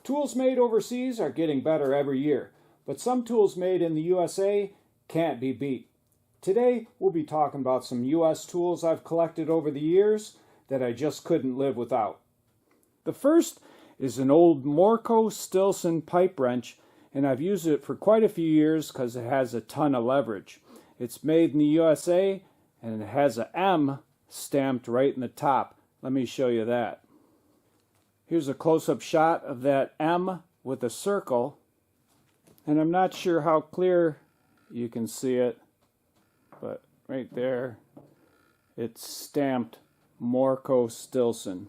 Tools made overseas are getting better every year, but some tools made in the USA can't be beat. Today, we'll be talking about some US tools I've collected over the years that I just couldn't live without. The first is an old Morco Stilson pipe wrench, and I've used it for quite a few years because it has a ton of leverage. It's made in the USA, and it has a M stamped right in the top. Let me show you that. Here's a close-up shot of that M with a circle, and I'm not sure how clear you can see it, but right there it's stamped Morco Stilson.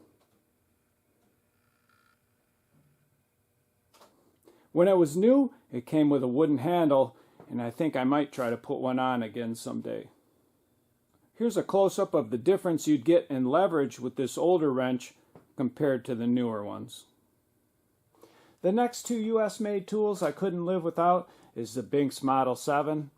When it was new, it came with a wooden handle, and I think I might try to put one on again someday. Here's a close-up of the difference you'd get in leverage with this older wrench compared to the newer ones. The next two US made tools I couldn't live without is the Binks Model 7,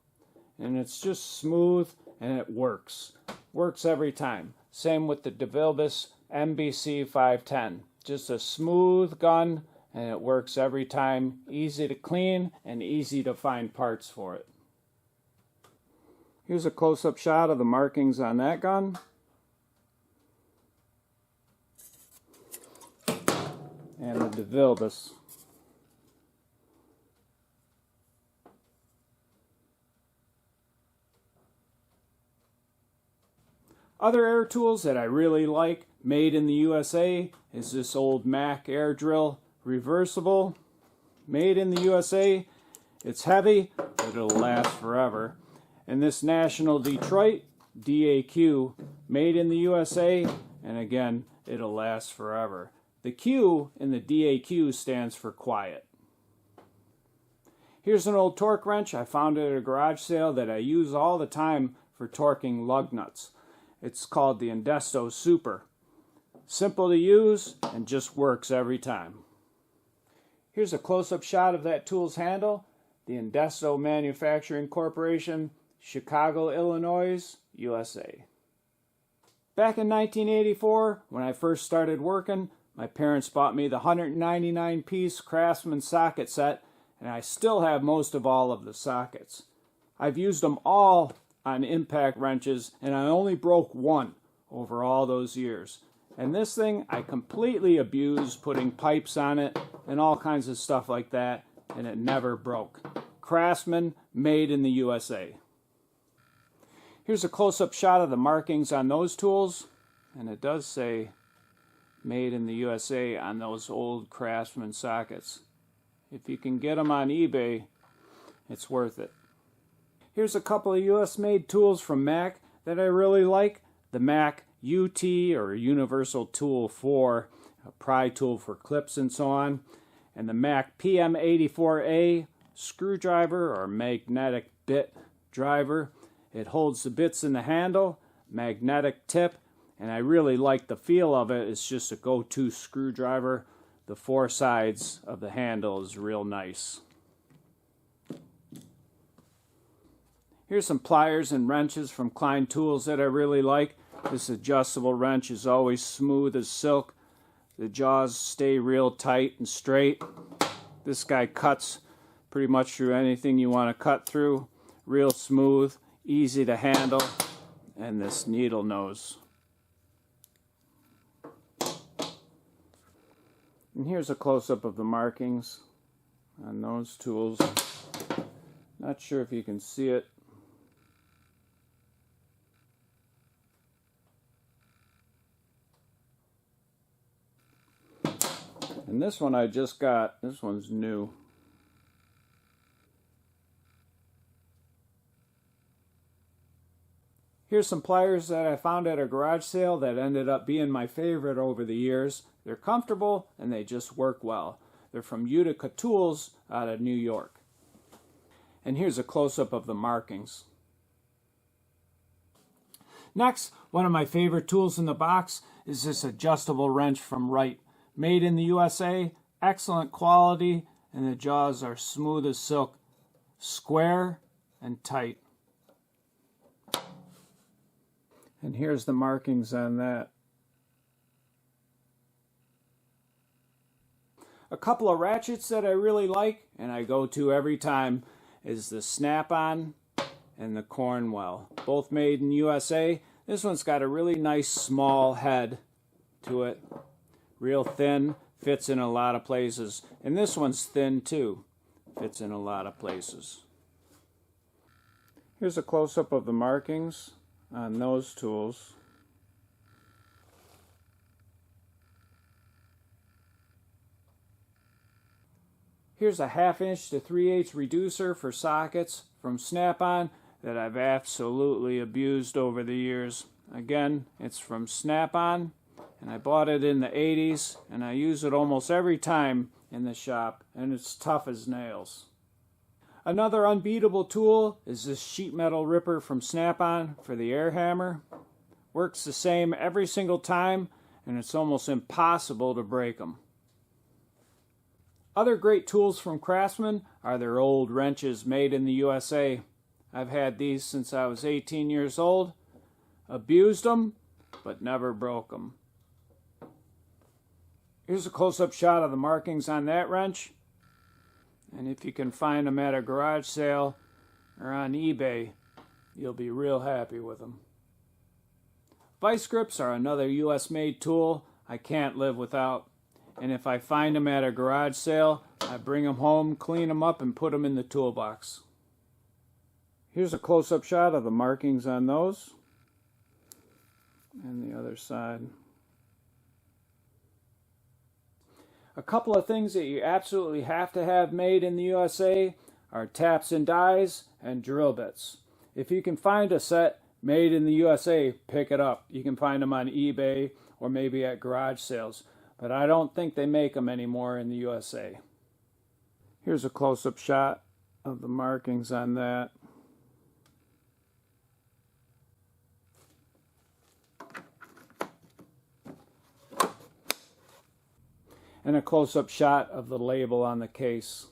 and it's just smooth and it works. Works every time. Same with the DeVilbiss MBC 510. Just a smooth gun and it works every time. Easy to clean and easy to find parts for it. Here's a close-up shot of the markings on that gun. And the DeVilbiss. Other air tools that I really like, made in the USA, is this old Mac air drill, reversible. Made in the USA, it's heavy, but it'll last forever. And this National Detroit DAQ, made in the USA, and again, it'll last forever. The Q in the DAQ stands for quiet. Here's an old torque wrench I found at a garage sale that I use all the time for torquing lug nuts. It's called the Indesto Super. Simple to use and just works every time. Here's a close-up shot of that tool's handle. The Indesto Manufacturing Corporation, Chicago, Illinois, USA. Back in 1984, when I first started working, my parents bought me the 199-piece Craftsman socket set, and I still have most of all of the sockets. I've used them all on impact wrenches, and I only broke one over all those years. And this thing I completely abused, putting pipes on it and all kinds of stuff like that, and it never broke. Craftsman, made in the USA. Here's a close-up shot of the markings on those tools, and it does say made in the USA on those old Craftsman sockets. If you can get them on eBay, it's worth it. Here's a couple of US made tools from Mac that I really like. The Mac UT, or Universal Tool 4, a pry tool for clips and so on. And the Mac PM84A screwdriver, or magnetic bit driver. It holds the bits in the handle, magnetic tip, and I really like the feel of it. It's just a go-to screwdriver. The four sides of the handle is real nice. Here's some pliers and wrenches from Klein tools that I really like. This adjustable wrench is always smooth as silk. The jaws stay real tight and straight. This guy cuts pretty much through anything you want to cut through. Real smooth, easy to handle. And this needle nose. And here's a close-up of the markings on those tools. Not sure if you can see it. And this one I just got. This one's new. Here's some pliers that I found at a garage sale that ended up being my favorite over the years. They're comfortable and they just work well. They're from Utica Tools out of New York. And here's a close-up of the markings. Next, one of my favorite tools in the box is this adjustable wrench from Wright. Made in the USA, excellent quality, and the jaws are smooth as silk, square and tight. And here's the markings on that. A couple of ratchets that I really like and I go to every time is the Snap-on and the Cornwell. Both made in USA. This one's got a really nice small head to it. Real thin, fits in a lot of places. And this one's thin too. Fits in a lot of places. Here's a close-up of the markings on those tools. Here's a 1/2 inch to 3/8 reducer for sockets from Snap-on that I've absolutely abused over the years. Again, it's from Snap-on, and I bought it in the 80s, and I use it almost every time in the shop, and it's tough as nails. Another unbeatable tool is this sheet metal ripper from Snap-on for the air hammer. Works the same every single time, and it's almost impossible to break them. Other great tools from Craftsman are their old wrenches made in the USA. I've had these since I was 18 years old. Abused them, but never broke them. Here's a close-up shot of the markings on that wrench. And if you can find them at a garage sale or on eBay, you'll be real happy with them. Vice grips are another US-made tool I can't live without. And if I find them at a garage sale, I bring them home, clean them up, and put them in the toolbox. Here's a close-up shot of the markings on those. And the other side. A couple of things that you absolutely have to have made in the USA are taps and dies and drill bits. If you can find a set made in the USA, pick it up. You can find them on eBay or maybe at garage sales. But I don't think they make them anymore in the USA. Here's a close-up shot of the markings on that. And a close-up shot of the label on the case.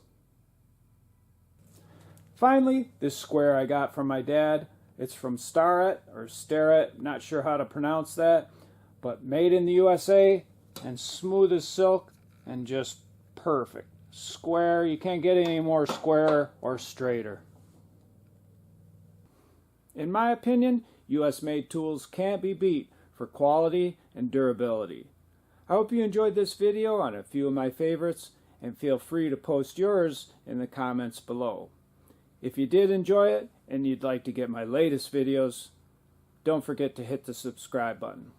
Finally, this square I got from my dad. It's from Starrett or Starrett, not sure how to pronounce that, but made in the USA. And smooth as silk and just perfect. Square, you can't get any more square or straighter. In my opinion, US made tools can't be beat for quality and durability. I hope you enjoyed this video on a few of my favorites, and feel free to post yours in the comments below. If you did enjoy it and you'd like to get my latest videos, don't forget to hit the subscribe button.